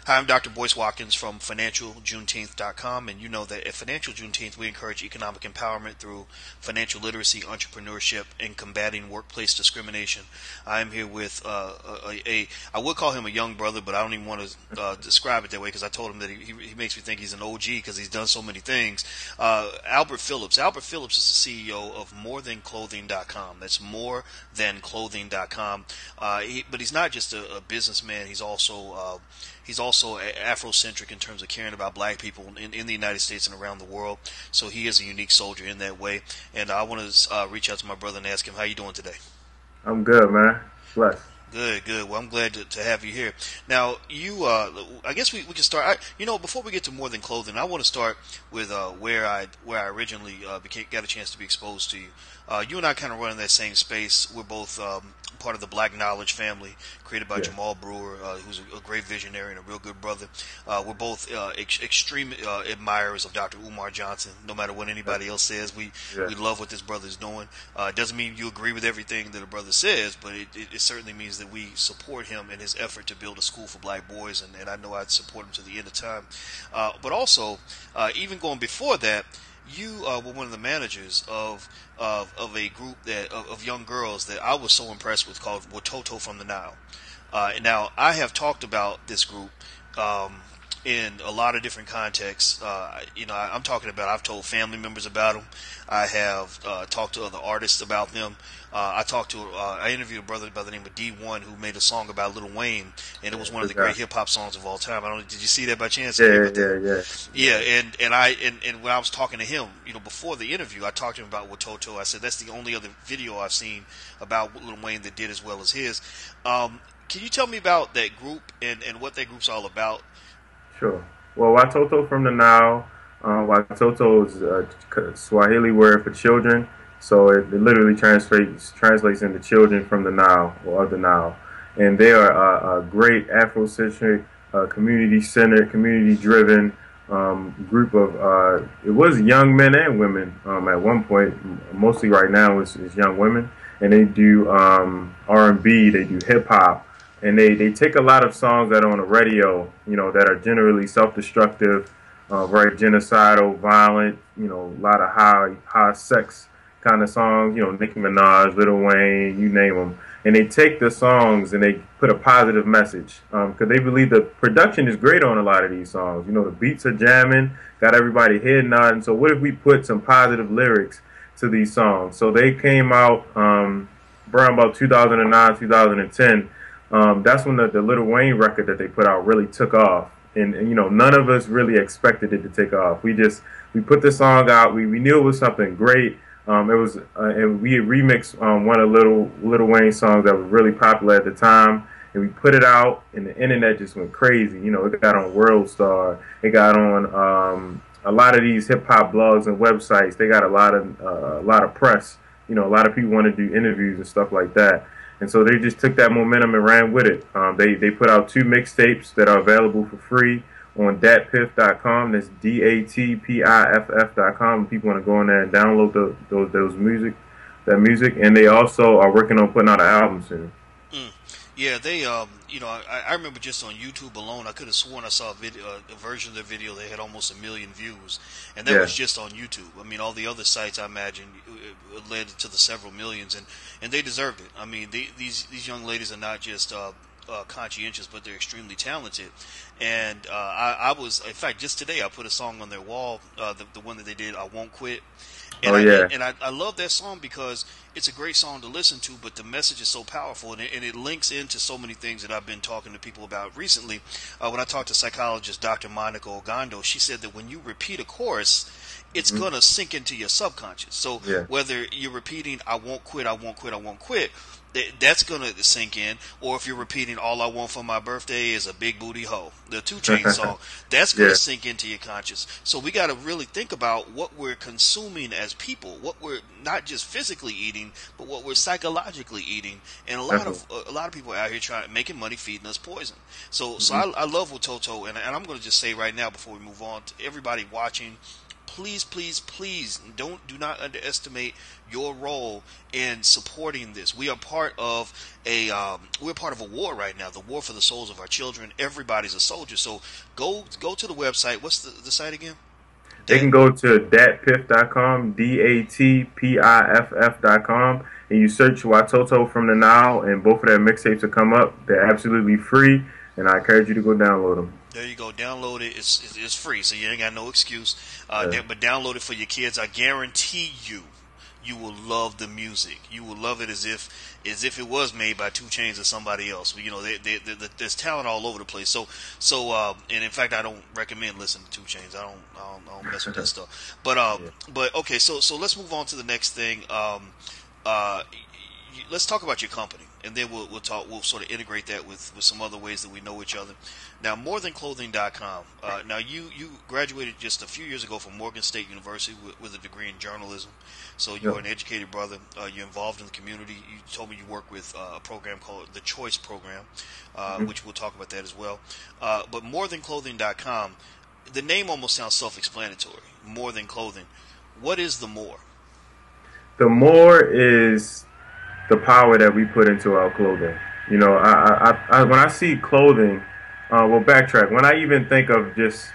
Hi, I'm Dr. Boyce Watkins from FinancialJuneteenth.com, and you know that at Financial Juneteenth we encourage economic empowerment through financial literacy, entrepreneurship, and combating workplace discrimination. I am here with I would call him a young brother, but I don't even want to describe it that way because I told him that he makes me think he's an OG because he's done so many things. Albert Phillips. Albert Phillips is the CEO of MoreThanClothing.com. That's MoreThanClothing.com. But he's not just a businessman. He's also Afrocentric in terms of caring about black people in the United States and around the world. So he is a unique soldier in that way. And I want to reach out to my brother and ask him, how you doing today? I'm good, man. Blessed. Good. Well, I'm glad to have you here. Now, I guess we can start. Before we get to More Than Clothing, I want to start with where I originally got a chance to be exposed to you. You and I kind of run in that same space. We're both part of the Black Knowledge family, created by Jamal Brewer, who's a great visionary and a real good brother. We're both extreme admirers of Dr. Umar Johnson. No matter what anybody else says, we love what this brother's doing. It doesn't mean you agree with everything that a brother says, but it certainly means that we support him in his effort to build a school for black boys, and I know I'd support him to the end of time. But also, even going before that, you were one of the managers of a group of young girls that I was so impressed with called Watoto from the Nile. Now, I have talked about this group in a lot of different contexts. I'm talking about, I've told family members about them. I have talked to other artists about them. I interviewed a brother by the name of D1 who made a song about Lil Wayne, and it was one of the great hip hop songs of all time. Did you see that by chance? Yeah. And when I was talking to him, before the interview, I talked to him about Watoto. I said that's the only other video I've seen about Lil Wayne that did as well as his. Can you tell me about that group and what that group's all about? Sure. Well, Watoto from the Nile. Watoto is a Swahili word for children, so it literally translates into children from the Nile or of the Nile. And they are a great Afrocentric, community-centered, community-driven group of, it was young men and women at one point. Mostly right now is young women. And they do R&B, they do hip-hop. And they take a lot of songs that are on the radio, that are generally self-destructive, very genocidal, violent, a lot of high sex kind of songs, Nicki Minaj, Lil Wayne, you name them. And they take the songs and they put a positive message because they believe the production is great on a lot of these songs. The beats are jamming, got everybody head nodding. So what if we put some positive lyrics to these songs? So they came out around about 2009, 2010. That's when the Lil Wayne record that they put out really took off. And none of us really expected it to take off. We put the song out. We knew it was something great. And we had remixed one of Lil Wayne's songs that was really popular at the time. And we put it out, and the internet just went crazy. It got on World Star. It got on a lot of these hip hop blogs and websites. They got a lot of press. A lot of people want to do interviews and stuff like that. And so they just took that momentum and ran with it. They put out 2 mixtapes that are available for free on datpiff.com. That's DATPIFF.com. People want to go in there and download that music. And they also are working on putting out an album soon. Yeah, they, I remember just on YouTube alone, I could have sworn I saw a version of their video that had almost 1 million views, and that was just on YouTube. I mean, all the other sites, I imagine, led to the several millions, and they deserved it. I mean, these young ladies are not just conscientious, but they're extremely talented. And I was, in fact, just today I put a song on their wall, the one that they did, I Won't Quit. And I love that song because it's a great song to listen to, but the message is so powerful, and it links into so many things that I've been talking to people about recently. When I talked to psychologist Dr. Monica Ogando, she said that when you repeat a chorus, it's going to sink into your subconscious. So whether you're repeating, I won't quit, I won't quit, I won't quit, that's going to sink in. Or if you're repeating, all I want for my birthday is a big booty hoe, the 2 Chainz song, that's going to sink into your conscious. So we got to really think about what we're consuming as people, what we're not just physically eating, but what we're psychologically eating. And a lot of people out here making money feeding us poison. So I love Watoto, and I'm going to just say right now before we move on to everybody watching, please, please, please do not underestimate your role in supporting this. We are part of a war right now, the war for the souls of our children. Everybody's a soldier. So go to the website. What's the site again? They can go to datpiff.com, datpiff.com, and you search Watoto from the Now, and both of their mixtapes will come up. They're absolutely free, and I encourage you to go download them. There you go. Download it. It's free, so you ain't got no excuse. Yeah. But download it for your kids. I guarantee you will love the music. You will love it as if it was made by 2 Chainz or somebody else. You know, there's talent all over the place. So, and in fact, I don't recommend listening to 2 Chainz. I don't mess with that stuff. But okay. So let's move on to the next thing. Let's talk about your company, and then we'll sort of integrate that with some other ways that we know each other. Now, morethanclothing.com. Now, you graduated just a few years ago from Morgan State University with a degree in journalism. So you're an educated brother. You're involved in the community. You told me you work with a program called the Choice Program, which we'll talk about that as well. But morethanclothing.com, the name almost sounds self-explanatory. More Than Clothing. What is the more? The more is the power that we put into our clothing. You know, I when I see clothing, well, backtrack. When I even think of just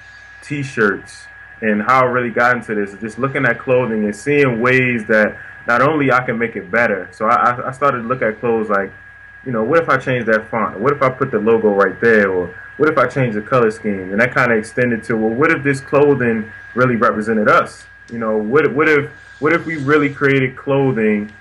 T-shirts and how I really got into this, just looking at clothing and seeing ways that not only I can make it better. So I started to look at clothes like, you know, what if I change that font? What if I put the logo right there? Or what if I change the color scheme? And that kind of extended to, well, what if this clothing really represented us? You know, what if we really created clothing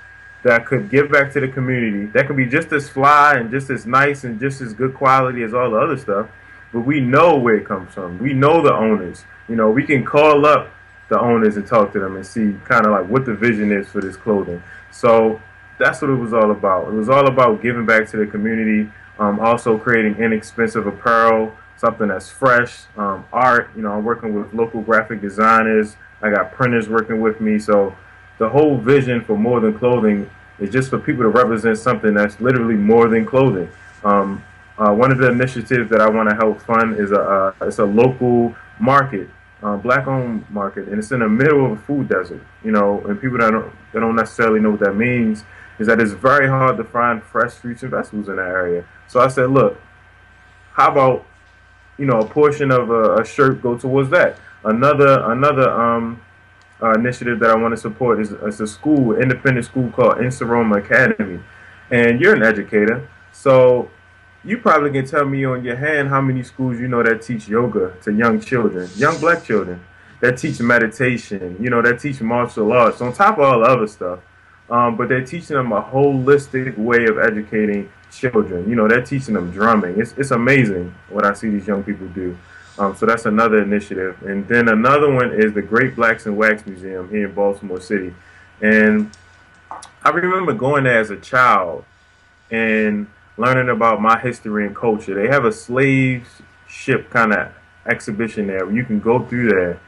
that could give back to the community, that could be just as fly and just as nice and just as good quality as all the other stuff, but we know where it comes from. We know the owners. You know, we can call up the owners and talk to them and see kind of like what the vision is for this clothing. So that's what it was all about. It was all about giving back to the community, also creating inexpensive apparel, something that's fresh, art. You know, I'm working with local graphic designers. I got printers working with me. So the whole vision for More Than Clothing is just for people to represent something that's literally more than clothing. One of the initiatives that I want to help fund is it's a local market, black-owned market, and it's in the middle of a food desert. You know, and people that don't necessarily know what that means is that it's very hard to find fresh fruits and vegetables in that area. So I said, look, how about, you know, a portion of a shirt go towards that? Another initiative that I want to support is a school, independent school called Inseroma Academy. And you're an educator, so you probably can tell me on your hand how many schools you know that teach yoga to young children, young black children, that teach meditation, you know, that teach martial arts, on top of all the other stuff. But they're teaching them a holistic way of educating children. You know, they're teaching them drumming. It's amazing what I see these young people do. So that's another initiative. And then another one is the Great Blacks in Wax Museum here in Baltimore City. And I remember going there as a child and learning about my history and culture. They have a slave ship kind of exhibition there where you can go through there.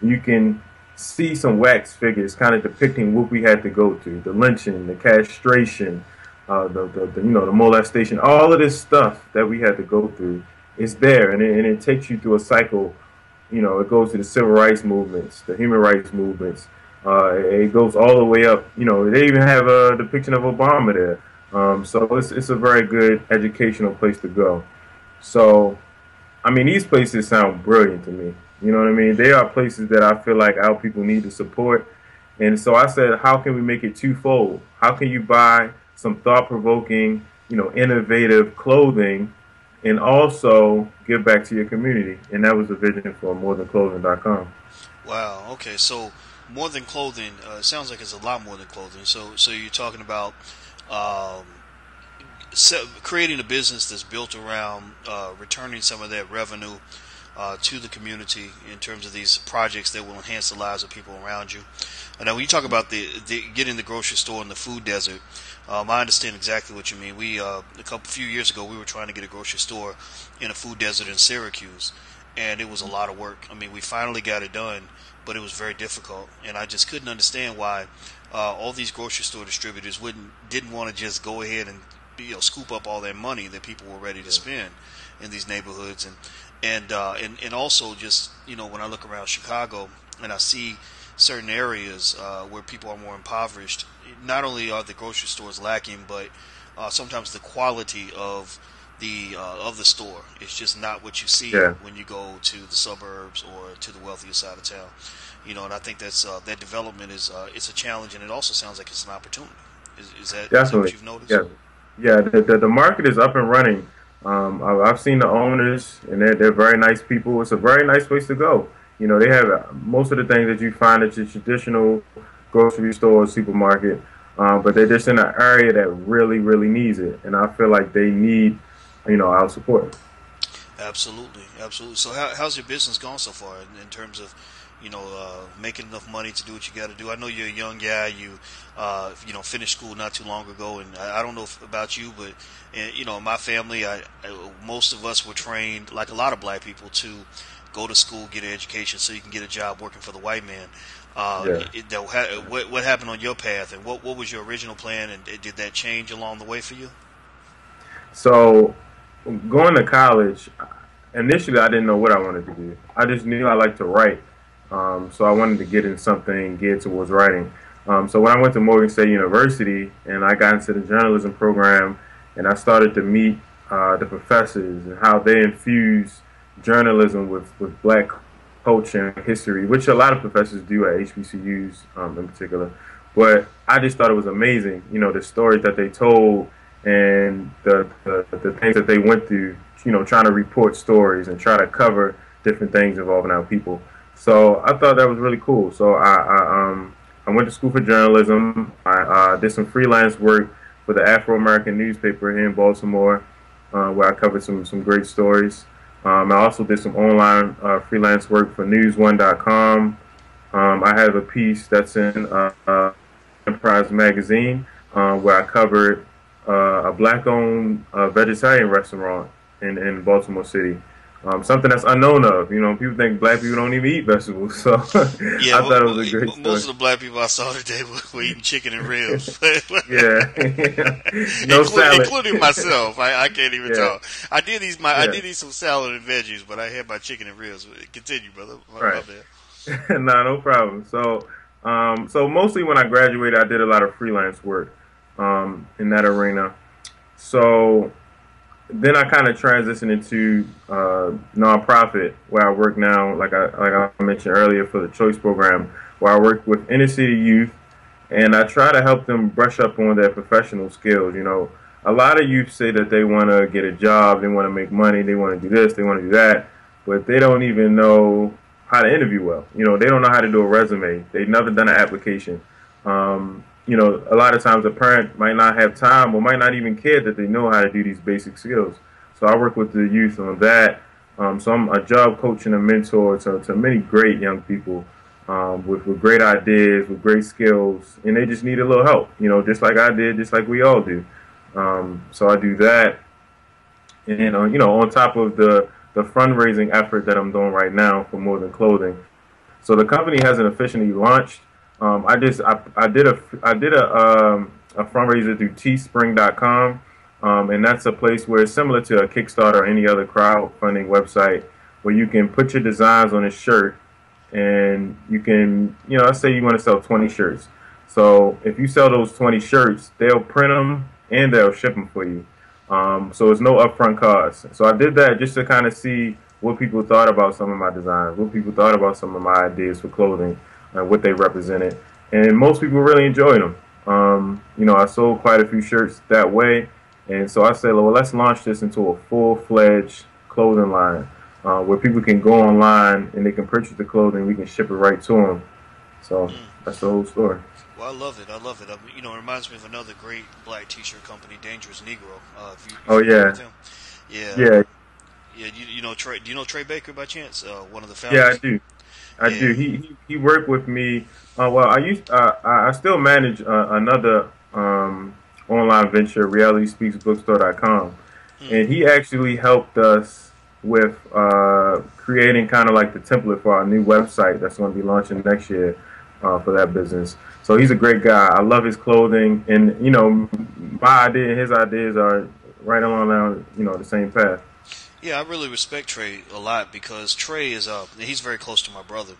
You can see some wax figures kind of depicting what we had to go through. The lynching, the castration, the molestation, all of this stuff that we had to go through. It's there, and it takes you through a cycle. You know, it goes to the civil rights movements, the human rights movements. It goes all the way up. You know, they even have a depiction of Obama there. So it's a very good educational place to go. So, I mean, these places sound brilliant to me. You know what I mean? They are places that I feel like our people need to support. And so I said, how can we make it twofold? How can you buy some thought-provoking, you know, innovative clothing and also give back to your community? And that was the vision for morethanclothing.com. Wow. Okay. So More Than Clothing, it sounds like it's a lot more than clothing. So you're talking about creating a business that's built around returning some of that revenue to the community in terms of these projects that will enhance the lives of people around you. Now, when you talk about the getting the grocery store in the food desert, I understand exactly what you mean. We few years ago, we were trying to get a grocery store in a food desert in Syracuse, and it was a lot of work. I mean, we finally got it done, but it was very difficult, and I just couldn't understand why all these grocery store distributors didn't want to just go ahead and scoop up all that money that people were ready to spend in these neighborhoods, and also just when I look around Chicago, and I see certain areas where people are more impoverished, not only are the grocery stores lacking, but sometimes the quality of the store is just not what you see Yeah, when you go to the suburbs or to the wealthier side of town. And I think that development is it's a challenge, and it also sounds like it's an opportunity. Is that what definitely. you've noticed? Yeah, yeah. The market is up and running. I've seen the owners, and they're very nice people. It's a very nice place to go. They have most of the things that you find at your traditional grocery store or supermarket, but they're just in an area that really, really needs it, and I feel like they need, our support. Absolutely, absolutely. So how's your business going so far in terms of making enough money to do what you got to do? I know you're a young guy. You finished school not too long ago, and I don't know about you, but in my family, most of us were trained, like a lot of black people, to go to school, get an education, so you can get a job working for the white man. Yeah. What happened on your path, and what was your original plan, and did that change along the way for you? So going to college, initially I didn't know what I wanted to do. I just knew I liked to write. So I wanted to get in something geared towards writing. So when I went to Morgan State University and I got into the journalism program and I started to meet the professors and how they infuse journalism with black culture and history, which a lot of professors do at HBCUs in particular. But I just thought it was amazing, the stories that they told and the things that they went through, trying to report stories and try to cover different things involving our people. So I thought that was really cool. So I went to school for journalism. I did some freelance work for the Afro-American newspaper here in Baltimore, where I covered some great stories. I also did some online freelance work for News1.com. I have a piece that's in Enterprise Magazine where I covered a black-owned vegetarian restaurant in Baltimore City. Something that's unknown of. People think black people don't even eat vegetables. So Yeah, I thought it was a great most story. of the black people I saw today were eating chicken and ribs, Yeah, no salad. including myself. I can't even Yeah, talk. I yeah, did eat some salad and veggies, but I had my chicken and ribs. Continue, brother. My right. bad. No, no problem. So mostly when I graduated, I did a lot of freelance work in that arena. So then I kind of transitioned into nonprofit where I work now, like I mentioned earlier, for the Choice program, where I work with inner city youth, and I try to help them brush up on their professional skills. A lot of youth say that they want to get a job, they want to make money, they want to do this, they want to do that, but they don't even know how to interview well. They don't know how to do a resume. They've never done an application. A lot of times a parent might not have time or might not even care that they know how to do these basic skills. So I work with the youth on that. So I'm a job coach and a mentor to many great young people with great ideas, with great skills, and they just need a little help, just like I did, just like we all do. So I do that. And, on top of the fundraising effort that I'm doing right now for More Than Clothing. So the company hasn't officially launched. I did a fundraiser through teespring.com, and that's a place where it's similar to a Kickstarter or any other crowdfunding website where you can put your designs on a shirt and you can, let's say you want to sell 20 shirts. So if you sell those 20 shirts, they'll print them and they'll ship them for you. So it's no upfront cost. So I did that just to kind of see what people thought about some of my designs, what people thought about some of my ideas for clothing, and what they represented. And most people really enjoyed them. I sold quite a few shirts that way. And so I said, well, let's launch this into a full-fledged clothing line where people can go online and they can purchase the clothing. We can ship it right to them. So that's the whole story. Well, I love it. I love it. It reminds me of another great black T-shirt company, Dangerous Negro. If Oh, you know yeah. them. Yeah, Yeah. yeah. You know Trey? Do you know Trey Baker by chance? One of the Yeah, I founders. do. I Yeah. do. He worked with me. Well, I still manage another online venture, realityspeaksbookstore.com, and he actually helped us with creating kind of like the template for our new website that's going to be launching next year for that business. So he's a great guy. I love his clothing, and my idea and his ideas are right along down the same path. Yeah, I really respect Trey a lot because Trey is he's very close to my brother.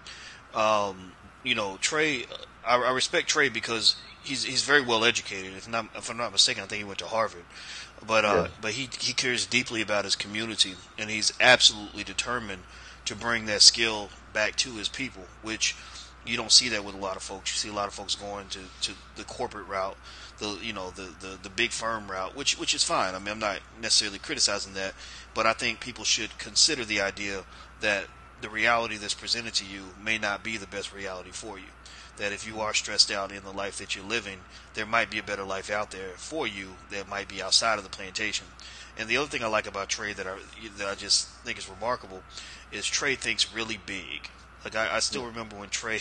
Trey, I respect Trey because he's very well educated. If I'm not mistaken, I think he went to Harvard. Yeah, But he cares deeply about his community, and he's absolutely determined to bring that skill back to his people, which you don't see that with a lot of folks. You see a lot of folks going to the corporate route, the big firm route, which is fine. I mean, I'm not necessarily criticizing that, but I think people should consider the idea that the reality that's presented to you may not be the best reality for you. That if you are stressed out in the life that you're living, there might be a better life out there for you that might be outside of the plantation. And the other thing I like about Trey that I just think is remarkable is Trey thinks really big. Like I still remember when Trey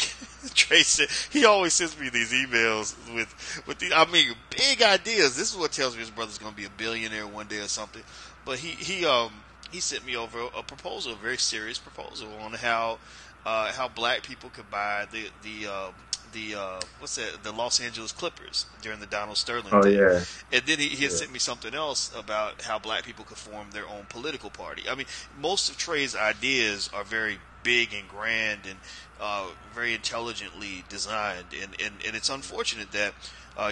Trey said he always sends me these emails with these, I mean, big ideas. This is what tells me his brother's going to be a billionaire one day or something. But he sent me over a proposal, a very serious proposal on how black people could buy the Los Angeles Clippers during the Donald Sterling oh thing. yeah, And then he had yeah, sent me something else about how black people could form their own political party. I mean, most of Trey's ideas are very big and grand and very intelligently designed, and it's unfortunate that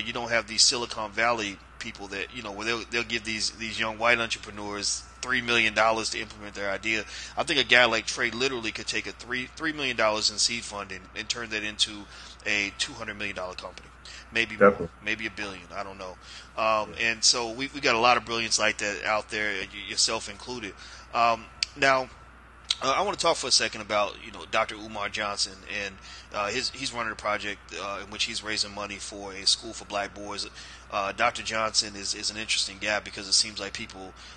you don't have these Silicon Valley people that where they'll give these young white entrepreneurs $3 million to implement their idea. I think a guy like Trey literally could take a $3 million in seed funding and turn that into a $200 million company, maybe more, definitely. maybe a billion. I don't know. And so we got a lot of brilliance like that out there, yourself included. Now, I want to talk for a second about Dr. Umar Johnson and he's running a project in which he's raising money for a school for black boys. Dr. Johnson is an interesting guy because it seems like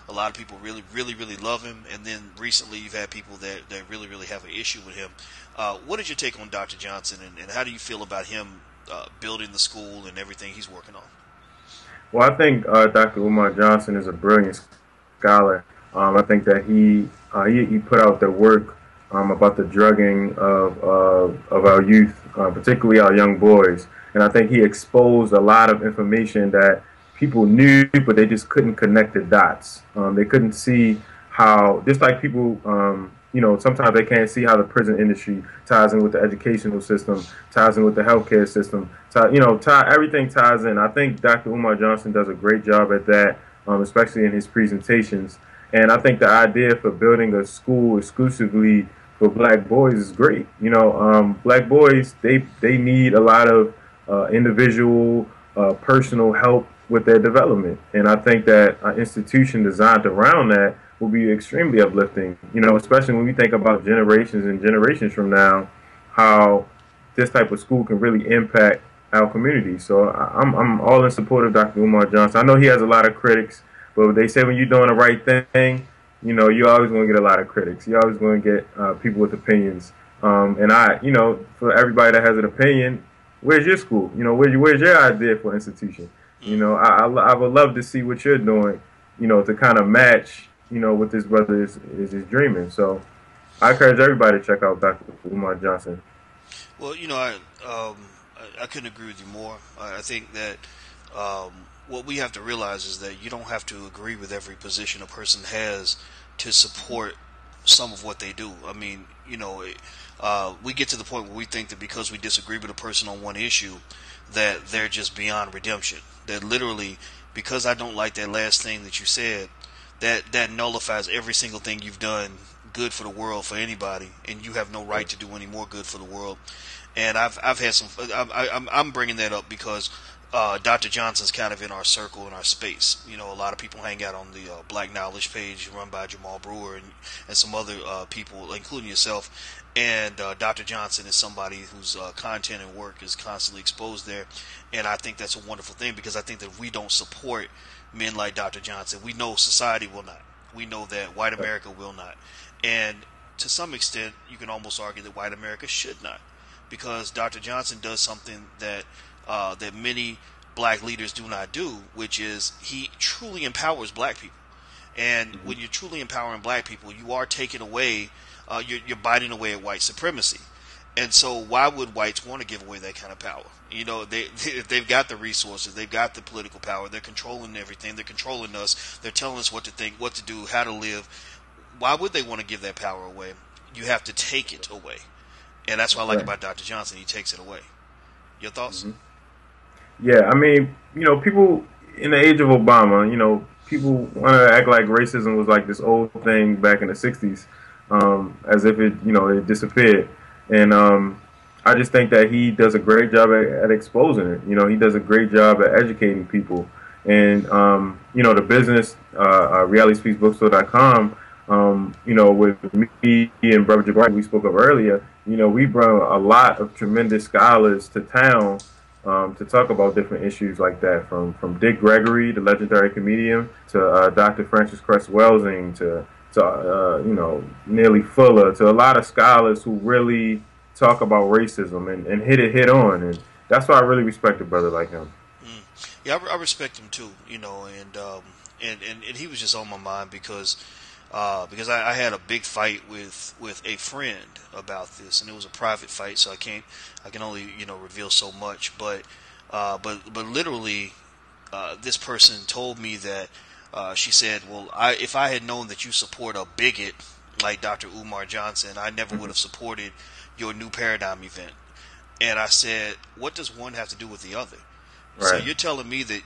a lot of people really love him, and then recently you've had people that really have an issue with him. What is your take on Dr. Johnson, and how do you feel about him building the school and everything he's working on? Well, I think Dr. Umar Johnson is a brilliant scholar. I think that he put out the work about the drugging of our youth, particularly our young boys, and I think he exposed a lot of information that people knew, but they just couldn't connect the dots. They couldn't see how, just like people, sometimes they can't see how the prison industry ties in with the educational system, ties in with the healthcare system, everything ties in. I think Dr. Umar Johnson does a great job at that, especially in his presentations. And I think the idea for building a school exclusively for black boys is great. Black boys, they need a lot of individual, personal help with their development. And I think that an institution designed around that will be extremely uplifting, especially when we think about generations and generations from now, how this type of school can really impact our community. So I'm all in support of Dr. Umar Johnson. I know he has a lot of critics, but they say when you're doing the right thing, you're always going to get a lot of critics. You're always going to get people with opinions. For everybody that has an opinion, where's your school? Where's your idea for institution? I would love to see what you're doing, to kind of match, what this brother is dreaming. So I encourage everybody to check out Dr. Umar Johnson. Well, I couldn't agree with you more. I think that what we have to realize is that you don't have to agree with every position a person has to support some of what they do. I mean, we get to the point where we think that because we disagree with a person on one issue, that they're just beyond redemption. That literally, because I don't like that last thing that you said, that nullifies every single thing you've done good for the world for anybody, and you have no right to do any more good for the world. And I've had some. I'm bringing that up because Dr. Johnson's kind of in our circle, in our space. A lot of people hang out on the Black Knowledge page run by Jamal Brewer and some other people, including yourself. And Dr. Johnson is somebody whose content and work is constantly exposed there. And I think that's a wonderful thing because I think that if we don't support men like Dr. Johnson, we know society will not. We know that white America will not. And to some extent, you can almost argue that white America should not. Because Dr. Johnson does something that many black leaders do not do, which is he truly empowers black people. And when you're truly empowering black people, you are taking away, you're biting away at white supremacy. And so why would whites want to give away that kind of power? They've got the resources, they've got the political power, they're controlling everything, they're controlling us, they're telling us what to think, what to do, how to live. Why would they want to give that power away? You have to take it away. And that's what I like Right. about Dr. Johnson. He takes it away. Your thoughts? Hmm. Yeah, I mean, people in the age of Obama, people want to act like racism was like this old thing back in the '60s, as if it disappeared. And I just think that he does a great job at exposing it. He does a great job at educating people. And the business, realityspeaksbookstore.com, with me and Brother Jabari, we spoke of earlier. We brought a lot of tremendous scholars to town to talk about different issues like that, from Dick Gregory, the legendary comedian, to Dr. Francis Cress Welsing, to Neely Fuller, to a lot of scholars who really talk about racism and hit it head on, and that's why I really respect a brother like him. Mm. Yeah, I respect him too. And he was just on my mind because I had a big fight with a friend about this, and it was a private fight, so I can only reveal so much. But literally, this person told me that she said, "Well, if I had known that you support a bigot like Dr. Umar Johnson, I never would have supported your new paradigm event." And I said, "What does one have to do with the other?" So Right, you're telling me that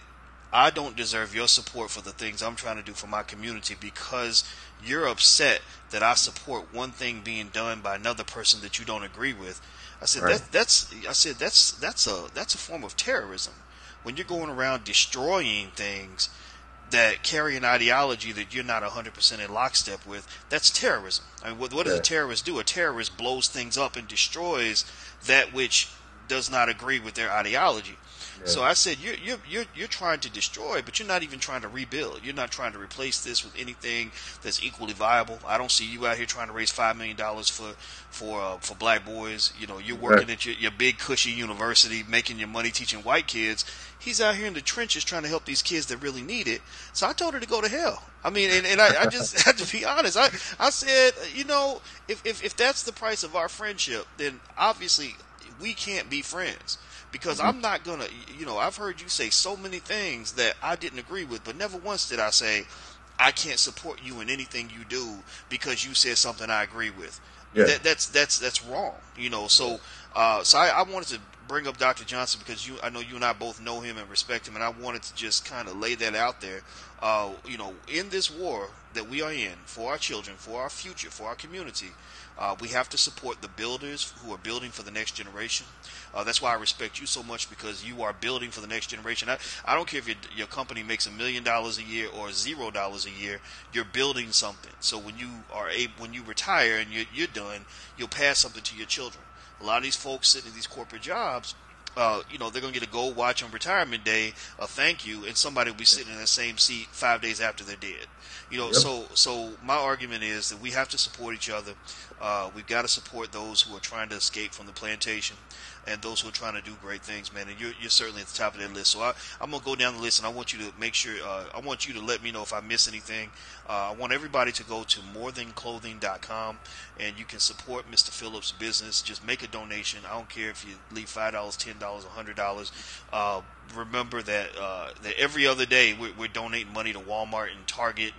I don't deserve your support for the things I'm trying to do for my community because you're upset that I support one thing being done by another person that you don't agree with. I said right, that's a form of terrorism. When you're going around destroying things that carry an ideology that you're not 100% in lockstep with, that's terrorism. I mean, what does a yeah, terrorist do? A terrorist blows things up and destroys that which does not agree with their ideology. yeah, So I said, you're trying to destroy, but you're not even trying to rebuild. You're not trying to replace this with anything that's equally viable. I don't see you out here trying to raise $5 million for black boys. You're right, working at your big cushy university, making your money teaching white kids. He's out here in the trenches trying to help these kids that really need it. So I told her to go to hell. I mean, and I just had to be honest. I said, if that's the price of our friendship, then obviously we can't be friends. Because hmm, I'm not gonna, I've heard you say so many things that I didn't agree with, but never once did I say I can't support you in anything you do because you said something I agree with. yeah, That's wrong. I wanted to bring up Dr. Johnson because I know you and I both know him and respect him, and I wanted to just kind of lay that out there. In this war that we are in for our children, for our future, for our community, we have to support the builders who are building for the next generation. That's why I respect you so much because you are building for the next generation. I don't care if your company makes $1 million a year or $0 a year. You're building something. So when you retire and you're done, you'll pass something to your children. A lot of these folks sitting in these corporate jobs, they're going to get a gold watch on retirement day, a thank you, and somebody will be sitting in the same seat 5 days after they're dead. yep, So my argument is that we have to support each other. We've got to support those who are trying to escape from the plantation and those who are trying to do great things, man. And you're certainly at the top of that list. So I'm going to go down the list, and I want you to make sure, I want you to let me know if I miss anything. I want everybody to go to morethanclothing.com, and you can support Mr. Phillips' business. Just make a donation. I don't care if you leave $5, $10, $100. Remember that every other day we're donating money to Walmart and Target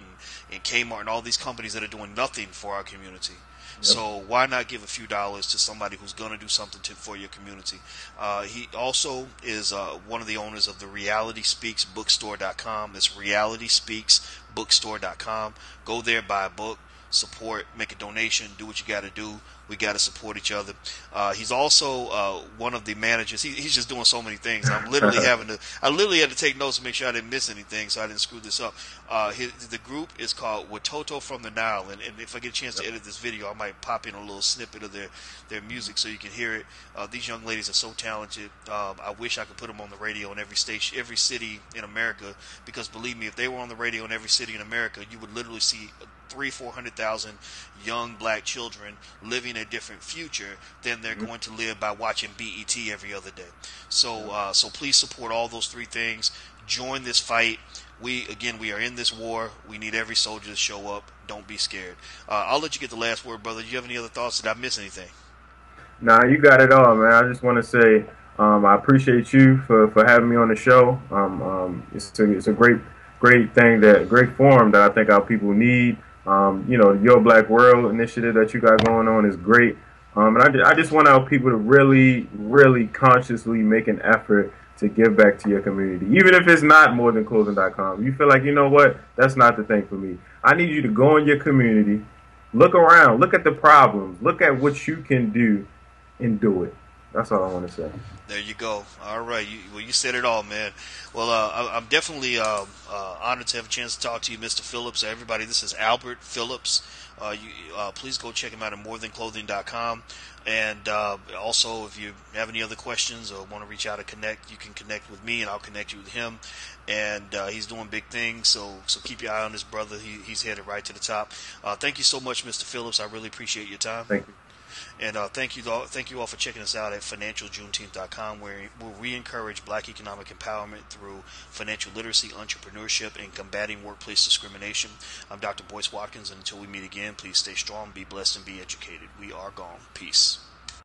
and Kmart and all these companies that are doing nothing for our community. yep, So why not give a few dollars to somebody who's going to do something for your community? He also is one of the owners of the realityspeaksbookstore.com. It's realityspeaksbookstore.com. Go there, buy a book, support, make a donation, do what you got to do. We got to support each other. He's also one of the managers. He's just doing so many things. I literally had to take notes to make sure I didn't miss anything, so I didn't screw this up. The group is called Watoto from the Nile, and if I get a chance to edit this video, I might pop in a little snippet of their music so you can hear it. These young ladies are so talented. I wish I could put them on the radio in every station, every city in America, because believe me, if they were on the radio in every city in America, you would literally see 400,000 young black children living a different future than they're going to live by watching BET every other day. So please support all those three things. Join this fight. We are in this war. We need every soldier to show up. Don't be scared. I'll let you get the last word, brother. Do you have any other thoughts? Did I miss anything? Nah, you got it all, man. I just want to say I appreciate you for having me on the show. It's a great thing, great forum that I think our people need. Your Black World initiative that you got going on is great. I just want our people to really consciously make an effort to give back to your community. Even if it's not morethanclothing.com. You feel like, you know what, that's not the thing for me. I need you to go in your community, look around, look at the problems, look at what you can do, and do it. That's all I want to say. There you go. All right. You said it all, man. Well, I'm definitely honored to have a chance to talk to you, Mr. Phillips. Everybody, this is Albert Phillips. Please go check him out at morethanclothing.com. And also, if you have any other questions or want to reach out and connect, you can connect with me, and I'll connect you with him. And he's doing big things, so keep your eye on this brother. He's headed right to the top. Thank you so much, Mr. Phillips. I really appreciate your time. Thank you. And thank you all for checking us out at financialjuneteenth.com, where we encourage Black economic empowerment through financial literacy, entrepreneurship, and combating workplace discrimination. I'm Dr. Boyce Watkins, and until we meet again, please stay strong, be blessed, and be educated. We are gone. Peace.